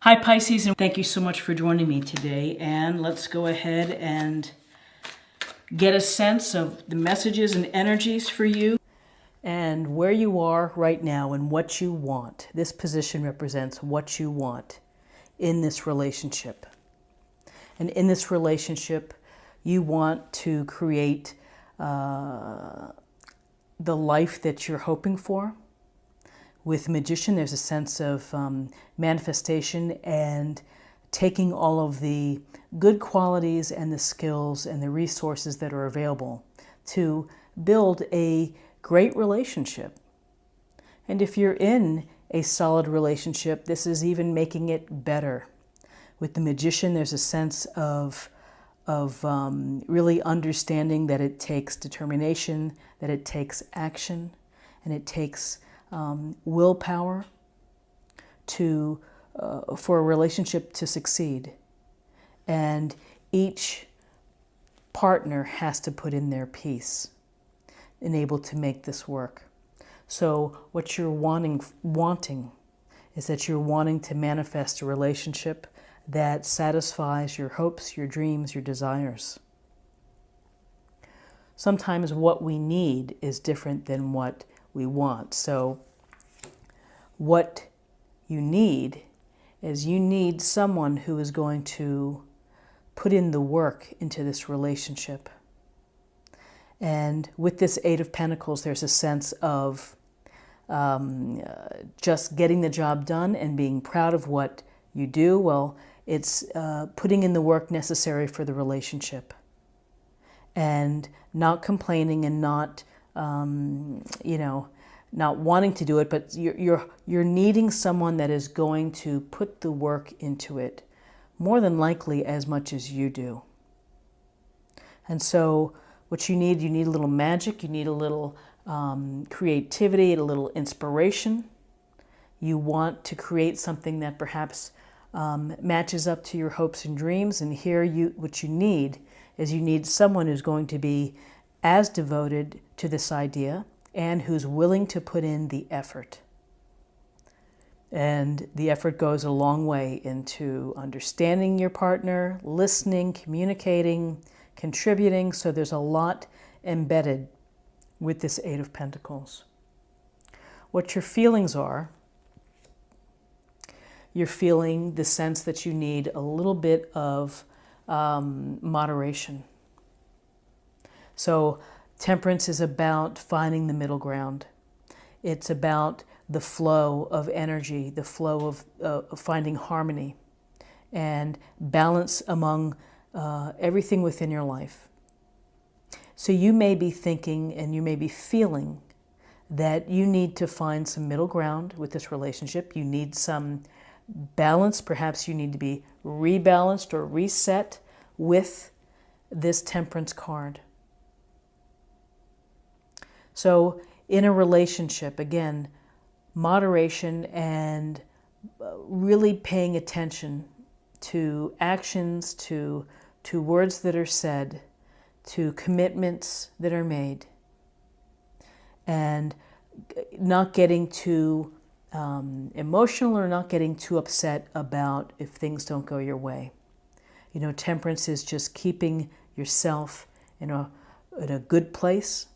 Hi Pisces, and thank you so much for joining me today. And let's go ahead and get a sense of the messages and energies for you and where you are right now and what you want. This position represents what you want in this relationship. And in this relationship, you want to create the life that you're hoping for. With Magician, there's a sense of manifestation and taking all of the good qualities and the skills and the resources that are available to build a great relationship. And if you're in a solid relationship, this is even making it better. With the Magician, there's a sense of really understanding that it takes determination, that it takes action, and it takes willpower for a relationship to succeed. And each partner has to put in their piece and able to make this work. So what you're wanting is that you're wanting to manifest a relationship that satisfies your hopes, your dreams, your desires. Sometimes what we need is different than what we want. So what you need is you need someone who is going to put in the work into this relationship. And with this Eight of Pentacles, there's a sense of just getting the job done and being proud of what you do. Well, it's putting in the work necessary for the relationship and not complaining and not not wanting to do it, but you're needing someone that is going to put the work into it, more than likely as much as you do. And so what you need a little magic, you need a little creativity, a little inspiration. You want to create something that perhaps matches up to your hopes and dreams. And here what you need is you need someone who's going to be as devoted to this idea and who's willing to put in the effort. And the effort goes a long way into understanding your partner, listening, communicating, contributing. So there's a lot embedded with this Eight of Pentacles. What your feelings are, you're feeling the sense that you need a little bit of moderation. So Temperance is about finding the middle ground. It's about the flow of energy, the flow of finding harmony and balance among everything within your life. So you may be thinking and you may be feeling that you need to find some middle ground with this relationship. You need some balance. Perhaps you need to be rebalanced or reset with this Temperance card. So in a relationship, again, moderation and really paying attention to actions, to words that are said, to commitments that are made, and not getting too emotional or not getting too upset about if things don't go your way. Temperance is just keeping yourself in a good place.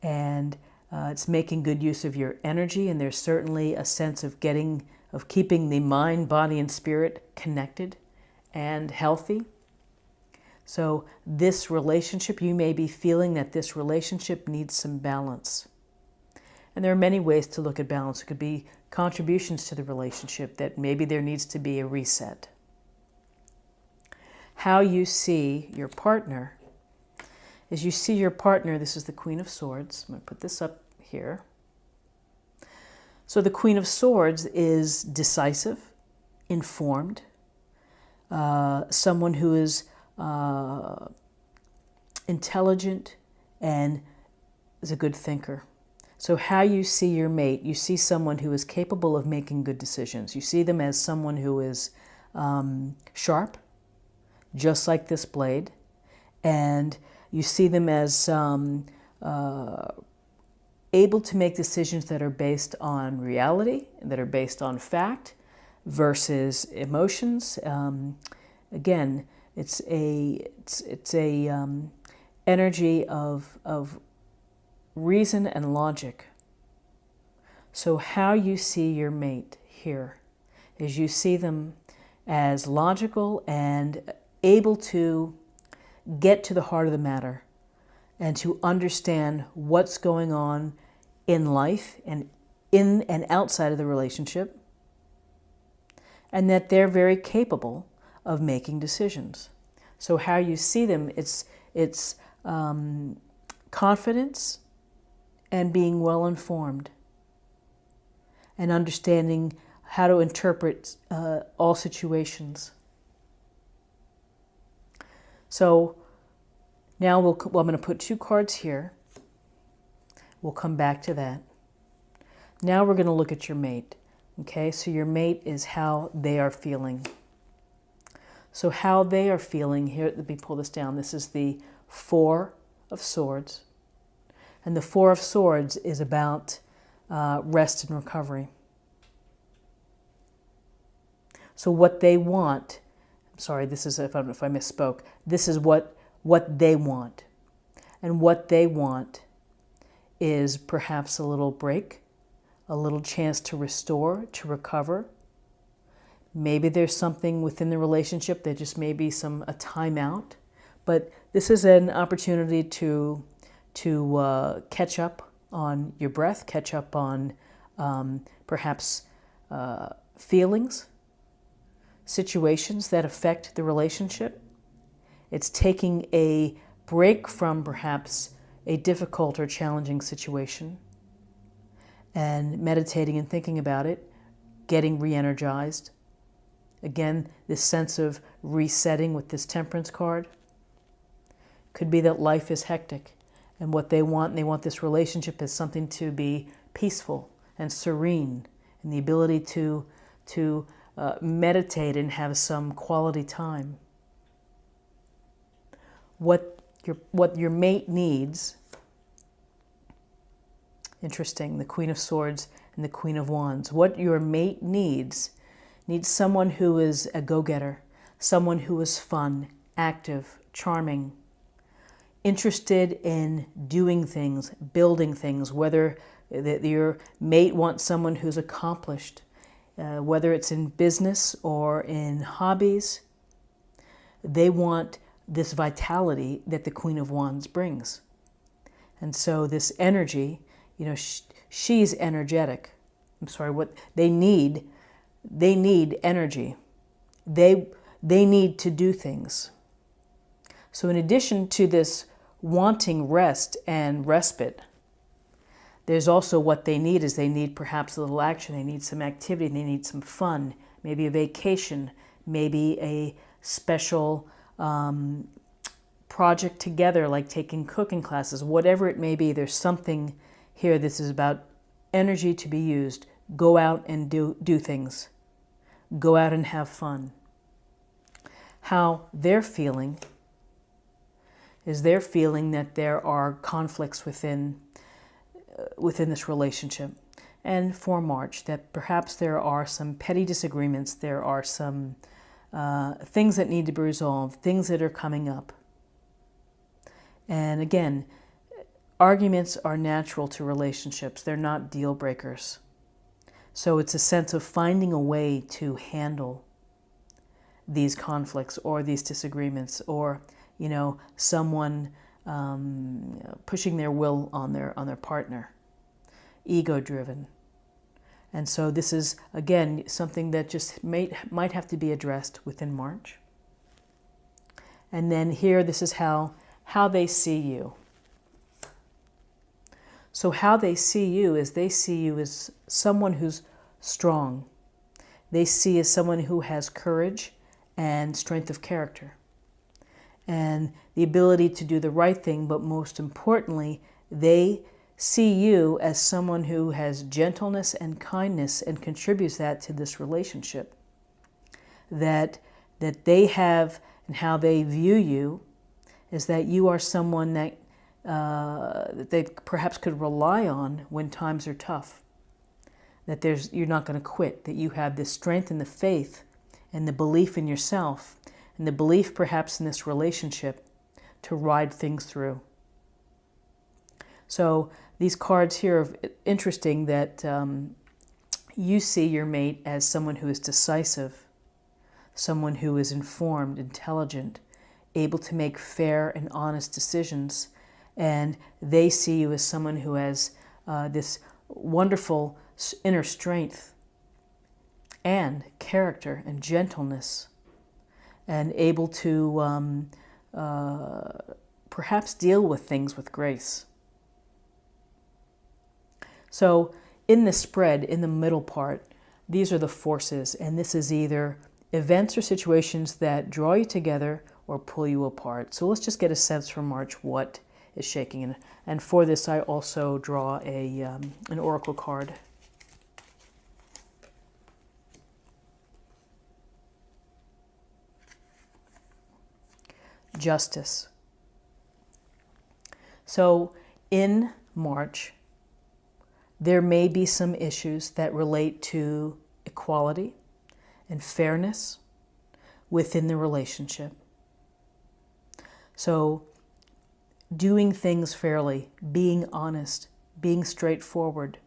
And it's making good use of your energy, and there's certainly a sense of keeping the mind, body, and spirit connected and healthy. So this relationship, you may be feeling that this relationship needs some balance. And there are many ways to look at balance. It could be contributions to the relationship, that maybe there needs to be a reset. How you see your partner. As you see your partner, this is the Queen of Swords. I'm going to put this up here. So the Queen of Swords is decisive, informed, someone who is intelligent and is a good thinker. So how you see your mate, you see someone who is capable of making good decisions. You see them as someone who is sharp, just like this blade, and you see them as able to make decisions that are based on reality, that are based on fact, versus emotions. Again, it's a energy of reason and logic. So how you see your mate here is you see them as logical and able to get to the heart of the matter and to understand what's going on in life and in and outside of the relationship, and that they're very capable of making decisions. So how you see them, it's confidence and being well informed and understanding how to interpret all situations. So now I'm going to put 2 cards here. We'll come back to that. Now we're going to look at your mate. Okay, so your mate is how they are feeling. So how they are feeling, here, let me pull this down. This is the 4 of Swords. And the 4 of Swords is about rest and recovery. So what they want, I'm sorry, this is, if I misspoke, this is what they want. And what they want is perhaps a little break, a little chance to restore, to recover. Maybe there's something within the relationship that just may be a timeout. But this is an opportunity to catch up on your breath, catch up on perhaps feelings, situations that affect the relationship. It's taking a break from perhaps a difficult or challenging situation and meditating and thinking about it, getting re-energized. Again, this sense of resetting with this Temperance card. Could be that life is hectic, and what they want this relationship is something to be peaceful and serene, and the ability to meditate and have some quality time. What your mate needs, interesting, the Queen of Swords and the Queen of Wands. What your mate needs someone who is a go-getter, someone who is fun, active, charming, interested in doing things, building things, whether your mate wants someone who's accomplished, whether it's in business or in hobbies. They want this vitality that the Queen of Wands brings. And so this energy, she's energetic. I'm sorry, what they need energy. They need to do things. So in addition to this wanting rest and respite, there's also what they need is they need perhaps a little action. They need some activity. They need some fun, maybe a vacation, maybe a special project together, like taking cooking classes, whatever it may be. There's something here. This is about energy to be used. Go out and do things. Go out and have fun. How they're feeling is they're feeling that there are conflicts within this relationship. And for March, that perhaps there are some petty disagreements, there are some things that need to be resolved, things that are coming up. And again, arguments are natural to relationships. They're not deal breakers. So it's a sense of finding a way to handle these conflicts or these disagreements, or someone pushing their will on their partner, ego-driven. And so this is, again, something that just might have to be addressed within March. And then here, this is how they see you. So how they see you is they see you as someone who's strong. They see you as someone who has courage and strength of character, and the ability to do the right thing, but most importantly, they see you as someone who has gentleness and kindness and contributes that to this relationship. That they have, and how they view you is that you are someone that they perhaps could rely on when times are tough. that you're not going to quit, that you have the strength and the faith and the belief in yourself and the belief perhaps in this relationship to ride things through. So these cards here are interesting that you see your mate as someone who is decisive, someone who is informed, intelligent, able to make fair and honest decisions, and they see you as someone who has this wonderful inner strength and character and gentleness, and able to perhaps deal with things with grace. So in the spread, in the middle part, these are the forces, and this is either events or situations that draw you together or pull you apart. So let's just get a sense for March what is shaking in. And for this, I also draw an oracle card. Justice. So in March, there may be some issues that relate to equality and fairness within the relationship. So doing things fairly, being honest, being straightforward.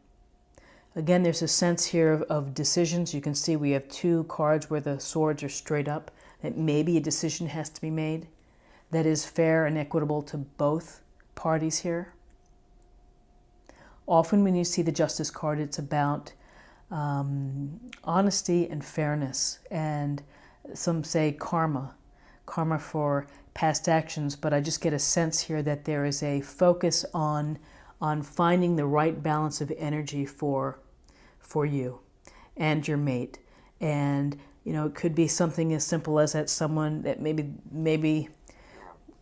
Again, there's a sense here of decisions. You can see we have two cards where the swords are straight up, that maybe a decision has to be made that is fair and equitable to both parties here. Often when you see the Justice card, it's about honesty and fairness, and some say karma for past actions, but I just get a sense here that there is a focus on finding the right balance of energy for you and your mate. And it could be something as simple as that someone that maybe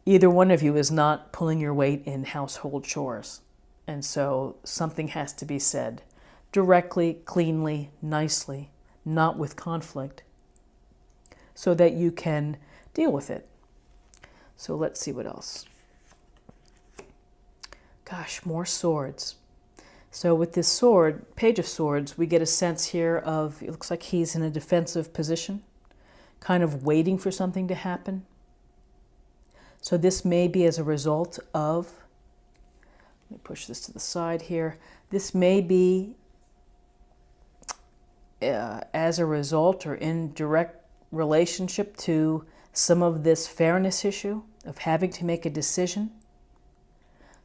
either one of you is not pulling your weight in household chores. And so something has to be said directly, cleanly, nicely, not with conflict, so that you can deal with it. So let's see what else. Gosh, more swords. So with this sword, Page of Swords, we get a sense here of, it looks like he's in a defensive position, kind of waiting for something to happen. So this may be as a result of, let me push this to the side here. This may be as a result or in direct relationship to some of this fairness issue of having to make a decision,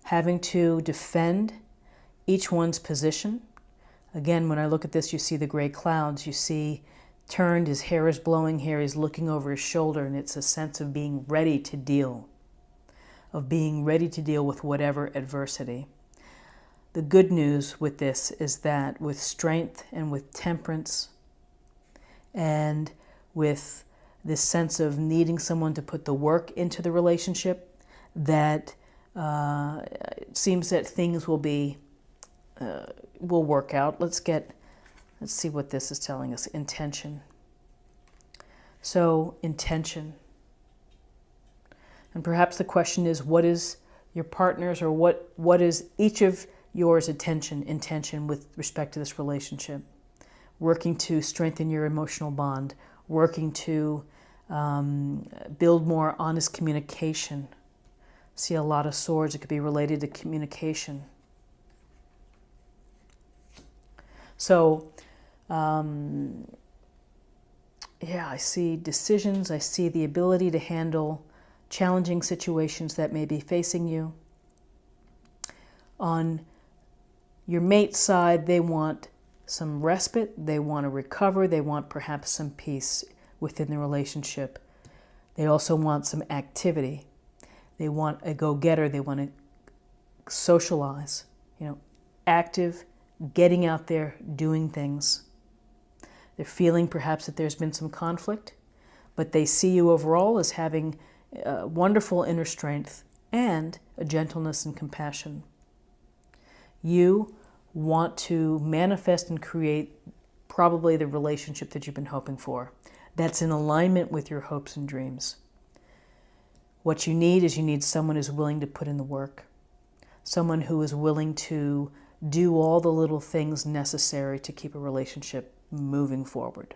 having to defend each one's position. Again, when I look at this, you see the gray clouds, you see turned, his hair is blowing here, he's looking over his shoulder, and it's a sense of being ready to deal, with whatever adversity. The good news with this is that with strength and with temperance and with this sense of needing someone to put the work into the relationship, that it seems that things will work out. Let's see what this is telling us. Intention. So intention. And perhaps the question is, what is your partner's, or what is each of yours intention with respect to this relationship? Working to strengthen your emotional bond, working to build more honest communication. See a lot of swords, it could be related to communication. So, I see decisions, I see the ability to handle challenging situations that may be facing you. On your mate's side, they want some respite, they want to recover, they want perhaps some peace within the relationship. They also want some activity. They want a go-getter, they want to socialize, active, getting out there, doing things. They're feeling perhaps that there's been some conflict, but they see you overall as having wonderful inner strength and a gentleness and compassion. You want to manifest and create probably the relationship that you've been hoping for. That's in alignment with your hopes and dreams. What you need is someone who's willing to put in the work, someone who is willing to do all the little things necessary to keep a relationship moving forward.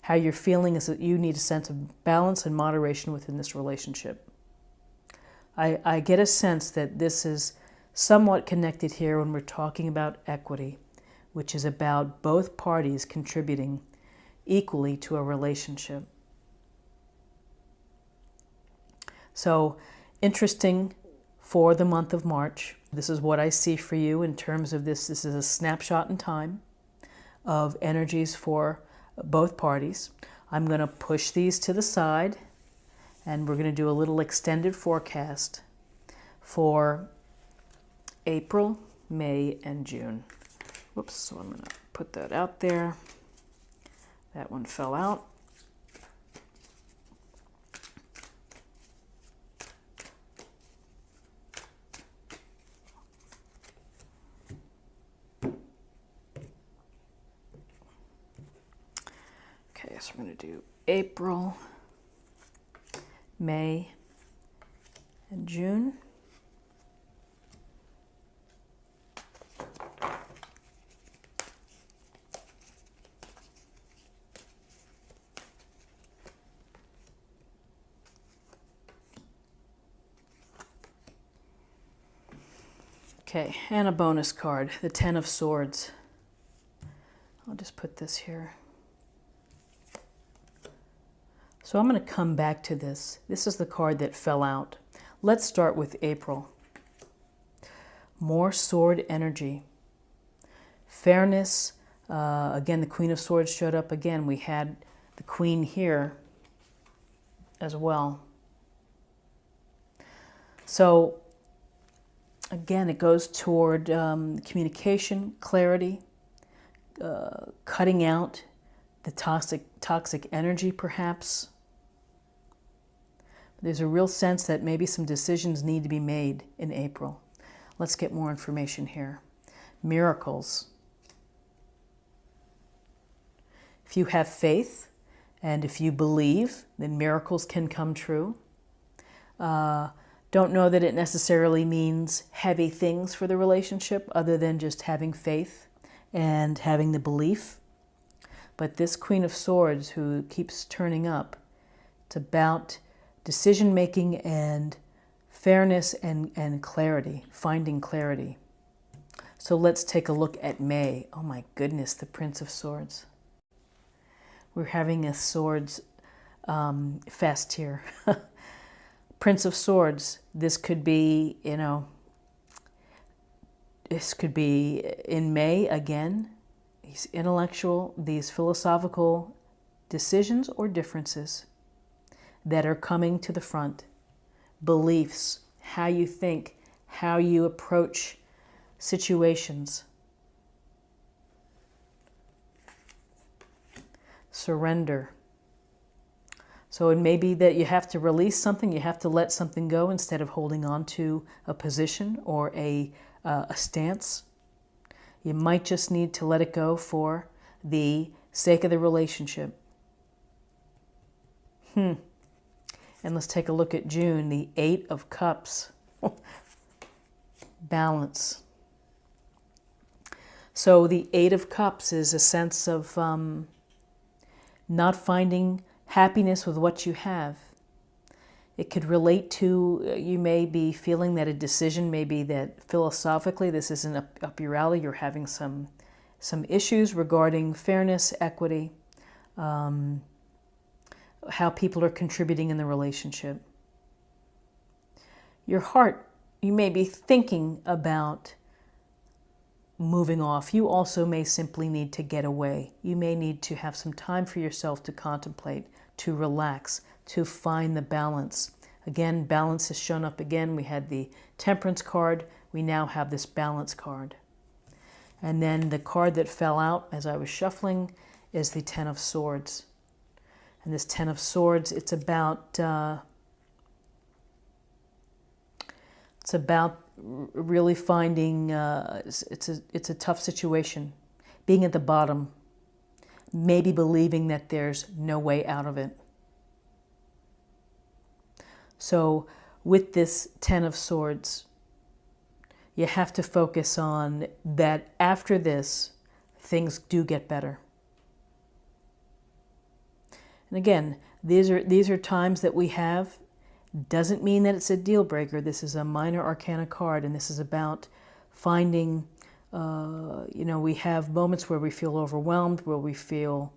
How you're feeling is that you need a sense of balance and moderation within this relationship. I get a sense that this is somewhat connected here when we're talking about equity, which is about both parties contributing equally to a relationship. So, interesting for the month of March. This is what I see for you in terms of this. This is a snapshot in time of energies for both parties. I'm going to push these to the side, and we're going to do a little extended forecast for April, May, and June. Whoops, so I'm going to put that out there. That one fell out. Okay, so we're going to do April, May, and June. Okay, and a bonus card, the Ten of Swords. I'll just put this here. So I'm going to come back to this. This is the card that fell out. Let's start with April. More sword energy. Fairness. Again, the Queen of Swords showed up again. We had the Queen here as well. So again, it goes toward communication, clarity, cutting out the toxic energy, perhaps. There's a real sense that maybe some decisions need to be made in April. Let's get more information here. Miracles. If you have faith and if you believe, then miracles can come true. Don't know that it necessarily means heavy things for the relationship other than just having faith and having the belief. But this Queen of Swords who keeps turning up, it's about decision-making and fairness and clarity, finding clarity. So let's take a look at May. Oh my goodness, the Prince of Swords. We're having a swords fest here. Prince of Swords, this could be, this could be in May again. These intellectual, these philosophical decisions or differences that are coming to the front. Beliefs, how you think, how you approach situations. Surrender. So it may be that you have to release something, you have to let something go instead of holding on to a position or a stance. You might just need to let it go for the sake of the relationship. And let's take a look at June, the Eight of Cups. Balance. So the Eight of Cups is a sense of not finding happiness with what you have. It could relate to, you may be feeling that a decision may be that philosophically this isn't up your alley. You're having some issues regarding fairness, equity, how people are contributing in the relationship. Your heart, you may be thinking about moving off. You also may simply need to get away. You may need to have some time for yourself to contemplate, to relax, to find the balance. Again, balance has shown up again. We had the Temperance card. We now have this Balance card. And then the card that fell out as I was shuffling is the Ten of Swords. And this Ten of Swords, it's about really finding, it's a tough situation, being at the bottom, maybe believing that there's no way out of it. So with this Ten of Swords, you have to focus on that after this, things do get better. And again, these are times that we have. Doesn't mean that it's a deal breaker. This is a minor arcana card, and this is about finding, we have moments where we feel overwhelmed, where we feel